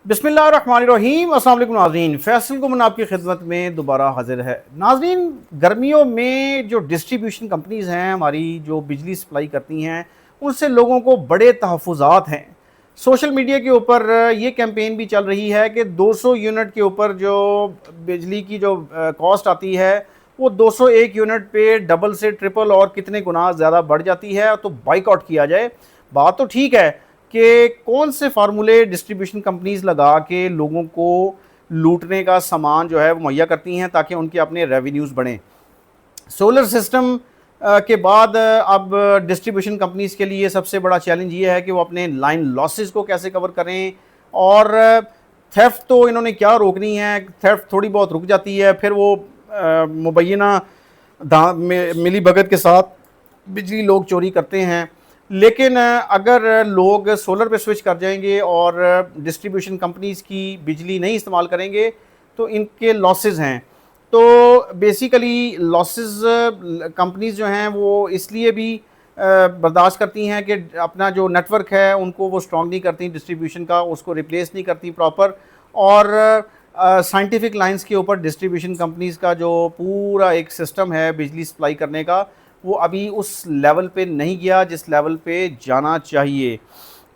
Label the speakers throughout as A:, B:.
A: बिस्मिल्लाहिर्रहमानिर्रहीम। अस्सलाम वालेकुम नाज़रीन, फैसल गुमन आपकी खिदमत में दोबारा हाजिर है। नाज़रीन, गर्मियों में जो डिस्ट्रीब्यूशन कंपनीज़ हैं हमारी, जो बिजली सप्लाई करती हैं, उनसे लोगों को बड़े तहफ़्फ़ुज़ात हैं। सोशल मीडिया के ऊपर ये कैंपेन भी चल रही है कि 200 यूनिट के ऊपर जो बिजली की जो कॉस्ट आती है, वो 201 यूनिट पे डबल से ट्रिपल और कितने गुना ज़्यादा बढ़ जाती है, तो बाइकआउट किया जाए। बात तो ठीक है कि कौन से फार्मूले डिस्ट्रीब्यूशन कंपनीज लगा के लोगों को लूटने का सामान जो है वो मुहैया करती हैं ताकि उनके अपने रेवेन्यूज़ बढ़ें। सोलर सिस्टम के बाद अब डिस्ट्रीब्यूशन कंपनीज के लिए सबसे बड़ा चैलेंज ये है कि वो अपने लाइन लॉसेस को कैसे कवर करें। और थेफ्ट तो इन्होंने क्या रोकनी है, थेफ्ट थोड़ी बहुत रुक जाती है, फिर वो मुबैना मिली भगत के साथ बिजली लोग चोरी करते हैं। लेकिन अगर लोग सोलर पे स्विच कर जाएंगे और डिस्ट्रीब्यूशन कंपनीज़ की बिजली नहीं इस्तेमाल करेंगे तो इनके लॉसेस हैं। तो बेसिकली लॉसेस कंपनीज जो हैं वो इसलिए भी बर्दाश्त करती हैं कि अपना जो नेटवर्क है उनको वो स्ट्रॉन्ग नहीं करती, डिस्ट्रीब्यूशन का उसको रिप्लेस नहीं करती प्रॉपर। और साइंटिफिक लाइंस के ऊपर डिस्ट्रीब्यूशन कंपनीज़ का जो पूरा एक सिस्टम है बिजली सप्लाई करने का, वो अभी उस लेवल पे नहीं गया जिस लेवल पे जाना चाहिए।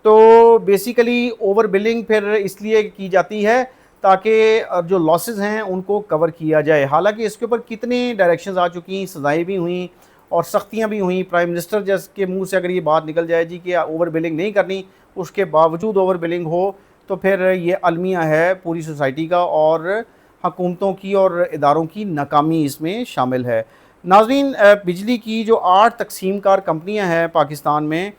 A: तो बेसिकली ओवर बिलिंग फिर इसलिए की जाती है ताकि जो लॉसेस हैं उनको कवर किया जाए। हालांकि इसके ऊपर कितने डायरेक्शंस आ चुकी, सज़ाएँ भी हुई और सख्तियाँ भी हुई। प्राइम मिनिस्टर जैसे के मुंह से अगर ये बात निकल जाए जी कि ओवर बिलिंग नहीं करनी, उसके बावजूद ओवर बिलिंग हो, तो फिर ये अलमिया है पूरी सोसाइटी का और हुकूमतों की और इदारों की नाकामी इसमें शामिल है। नाज़रीन, बिजली की जो 8 तकसीम कार कंपनियाँ हैं पाकिस्तान में,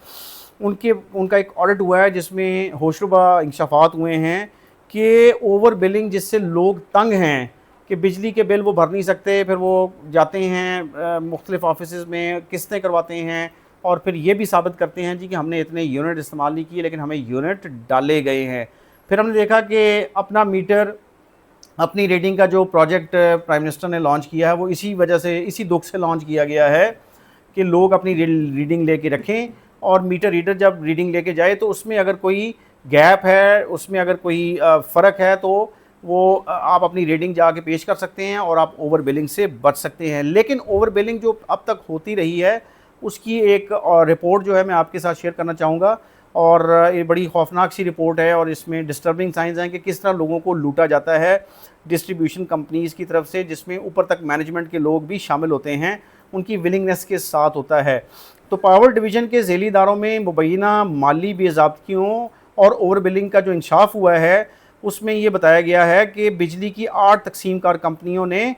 A: उनका एक ऑडिट हुआ है जिसमें होशरुबा इंकशाफात हुए हैं कि ओवर बिलिंग जिससे लोग तंग हैं कि बिजली के बिल वो भर नहीं सकते, फिर वो जाते हैं मुख्तलिफ़ ऑफिसेज़ में किस्तें करवाते हैं और फिर ये भी साबित करते हैं जी कि हमने इतने यूनिट इस्तेमाल नहीं किए लेकिन हमें यूनिट डाले गए हैं। फिर हमने देखा कि अपना मीटर, अपनी रीडिंग का जो प्रोजेक्ट प्राइम मिनिस्टर ने लॉन्च किया है वो इसी वजह से, इसी दुख से लॉन्च किया गया है कि लोग अपनी रीडिंग लेके रखें और मीटर रीडर जब रीडिंग लेके जाए तो उसमें अगर कोई गैप है, उसमें अगर कोई फ़र्क है तो वो आप अपनी रीडिंग जाके पेश कर सकते हैं और आप ओवर बिलिंग से बच सकते हैं। लेकिन ओवर बिलिंग जो अब तक होती रही है उसकी एक रिपोर्ट जो है मैं आपके साथ शेयर करना चाहूँगा। और ये बड़ी खौफनाक सी रिपोर्ट है और इसमें डिस्टर्बिंग साइंस हैं कि किस तरह लोगों को लूटा जाता है डिस्ट्रीब्यूशन कंपनीज़ की तरफ से, जिसमें ऊपर तक मैनेजमेंट के लोग भी शामिल होते हैं, उनकी विलिंगनेस के साथ होता है। तो पावर डिवीज़न के ज़ेली इदारों में मुबैना माली बेज़ाब्तियों और ओवर बिलिंग का जो इंकशाफ हुआ है उसमें ये बताया गया है कि बिजली की 8 तकसीम कार कंपनियों ने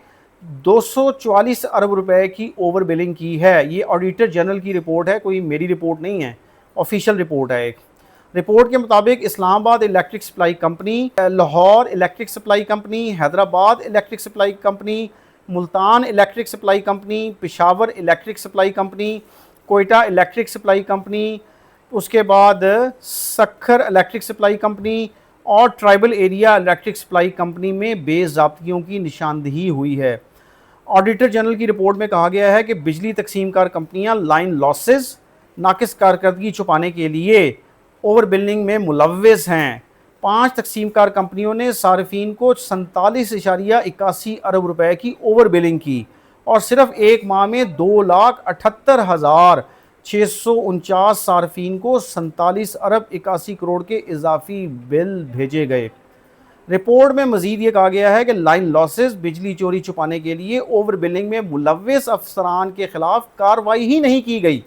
A: 244 अरब रुपए की ओवर बिलिंग की है। ये ऑडिटर जनरल की रिपोर्ट है, कोई मेरी रिपोर्ट नहीं है, ऑफिशियल रिपोर्ट है। एक रिपोर्ट के मुताबिक Islamabad electric supply company, Lahore electric supply company, Hyderabad electric supply company, Multan electric supply company, Peshawar electric supply company, Quetta electric supply company, उसके बाद सखर इलेक्ट्रिक सप्लाई कंपनी और tribal area electric supply company में बेज़ाब्तियों की निशानदही हुई है। ऑडिटर जनरल की रिपोर्ट में कहा गया है कि बिजली तकसीम कार कंपनियां लाइन लॉसेस, नाकिस कारकर्दगी छुपाने के लिए ओवर बिलिंग में मुलव्वस हैं। 5 तकसीम कार कंपनियों ने सार्फिन को 47.81 अरब रुपए की ओवर बिलिंग की और सिर्फ एक माह में 2,78,649 सार्फिन को 47 अरब 81 करोड़ के इजाफी बिल भेजे गए। रिपोर्ट में मजीद ये कहा गया है कि लाइन लॉसेस, बिजली चोरी छुपाने के लिए ओवर बिलिंग में मुलव्वस अफसरान के खिलाफ कार्रवाई ही नहीं की गई।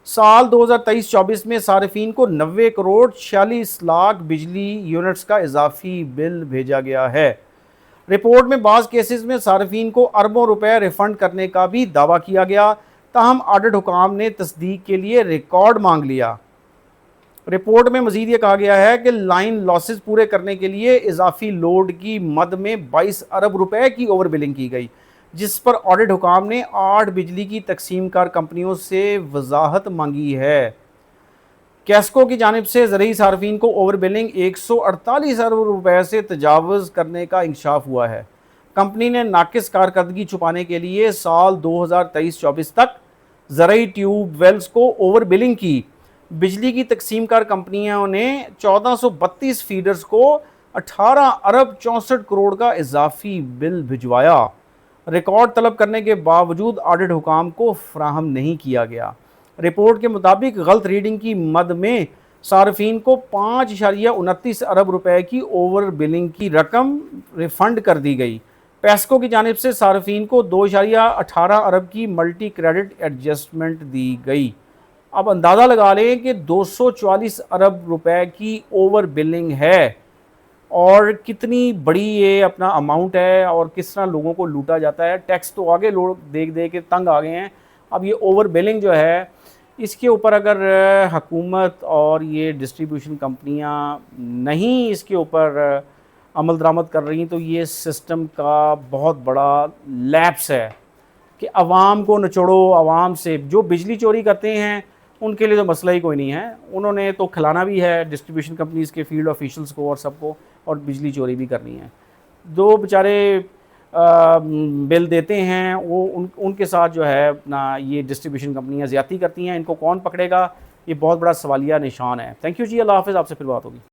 A: साल 2023-24 में सार्फिन को 90 करोड़ 46 लाख बिजली यूनिट्स का इजाफी बिल भेजा गया है। रिपोर्ट में बाज़ केसेस में सार्फिन को अरबों रुपए रिफंड करने का भी दावा किया गया, ताहम ऑडिट हुकाम ने तस्दीक के लिए रिकॉर्ड मांग लिया। रिपोर्ट में मजीद ये कहा गया है कि लाइन लॉसेस पूरे करने के लिए इजाफी लोड की मद में 22 अरब रुपए की ओवर बिलिंग की गई, जिस पर ऑडिट हुकाम ने 8 बिजली की तकसीम कार कंपनियों से वजाहत मांगी है। कैस्को की जानिब से ज़रूरी सार्फिन को ओवर बिलिंग 148 अरब रुपए से तजावज़ करने का इंकशाफ हुआ है। कंपनी ने नाकिस कारकर्दगी छुपाने के लिए साल 2023-24 तक ज़रूरी ट्यूब वेल्स को ओवर बिलिंग की। बिजली की तकसीम कार कंपनियों ने 1432 फीडर्स को 18 अरब 64 करोड़ का इजाफी बिल भिजवाया। रिकॉर्ड तलब करने के बावजूद ऑडिट हुकाम को फ्राहम नहीं किया गया। रिपोर्ट के मुताबिक गलत रीडिंग की मद में सार्फिन को 5.29 अरब रुपए की ओवर बिलिंग की रकम रिफंड कर दी गई। पेस्को की जानिब से सार्फिन को 2.18 अरब की मल्टी क्रेडिट एडजस्टमेंट दी गई। अब अंदाज़ा लगा लें कि 244 अरब रुपए की ओवर बिलिंग है और कितनी बड़ी ये अपना अमाउंट है और किस तरह लोगों को लूटा जाता है। टैक्स तो आगे लोग देख देख के तंग आ गए हैं। अब ये ओवर बिलिंग जो है, इसके ऊपर अगर हुकूमत और ये डिस्ट्रीब्यूशन कंपनियां नहीं इसके ऊपर अमल दरामद कर रही तो ये सिस्टम का बहुत बड़ा लैप्स है कि आवाम को निचोड़ो, आवाम से जो बिजली चोरी करते हैं उनके लिए तो मसला ही कोई नहीं है, उन्होंने तो खिलाना भी है डिस्ट्रीब्यूशन कंपनीज़ के फील्ड ऑफिशियल्स को और सबको, और बिजली चोरी भी करनी है। दो बेचारे बिल देते हैं वो उनके साथ जो है अपना ये डिस्ट्रीब्यूशन कंपनियां ज़्यादती करती हैं, इनको कौन पकड़ेगा? ये बहुत बड़ा सवालिया निशान है। थैंक यू जी, अल्लाह हाफ़िज़, आपसे फिर बात होगी।